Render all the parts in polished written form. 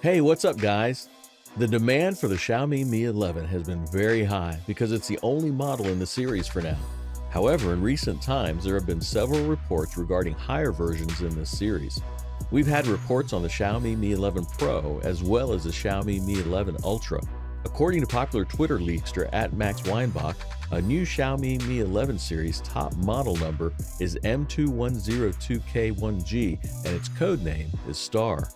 Hey, what's up, guys? The demand for the Xiaomi Mi 11 has been very high because it's the only model in the series for now. However, in recent times, there have been several reports regarding higher versions in this series. We've had reports on the Xiaomi Mi 11 Pro as well as the Xiaomi Mi 11 Ultra. According to popular Twitter leakster @MaxWeinbach, a new Xiaomi Mi 11 series top model number is M2102K1G and its code name is Star.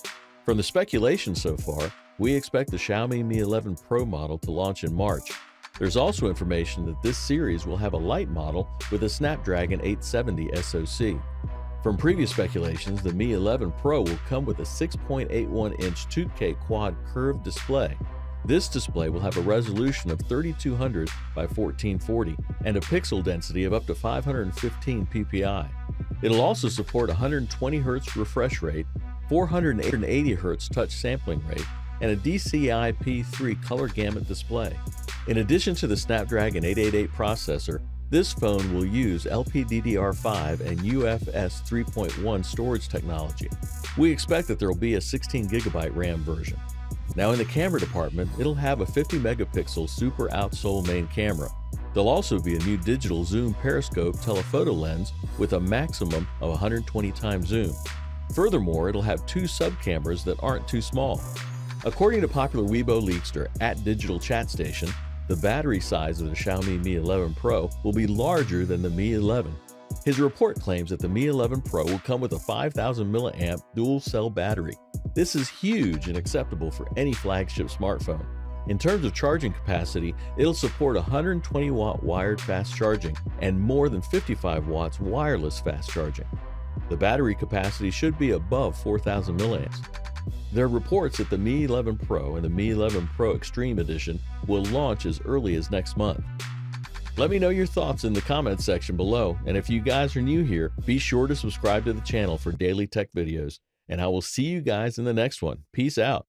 From the speculation so far, we expect the Xiaomi Mi 11 Pro model to launch in March. There's also information that this series will have a light model with a Snapdragon 870 SoC. From previous speculations, the Mi 11 Pro will come with a 6.81-inch 2K quad curved display. This display will have a resolution of 3200 by 1440 and a pixel density of up to 515 ppi. It'll also support 120 Hz refresh rate, 480 Hz touch sampling rate, and a DCI-P3 color gamut display. In addition to the Snapdragon 888 processor, this phone will use LPDDR5 and UFS 3.1 storage technology. We expect that there will be a 16GB RAM version. Now in the camera department, it'll have a 50-megapixel super outsole main camera. There'll also be a new digital zoom Periscope telephoto lens with a maximum of 120 times zoom. Furthermore, it'll have two sub-cameras that aren't too small. According to popular Weibo leakster @Digital Chat Station, the battery size of the Xiaomi Mi 11 Pro will be larger than the Mi 11. His report claims that the Mi 11 Pro will come with a 5000 mAh dual-cell battery. This is huge and acceptable for any flagship smartphone. In terms of charging capacity, it'll support 120-watt wired fast charging and more than 55 watts wireless fast charging. The battery capacity should be above 4000 milliamps. There are reports that the Mi 11 Pro and the Mi 11 Pro Extreme Edition will launch as early as next month. Let me know your thoughts in the comments section below, and if you guys are new here, be sure to subscribe to the channel for daily tech videos, and I will see you guys in the next one. Peace out.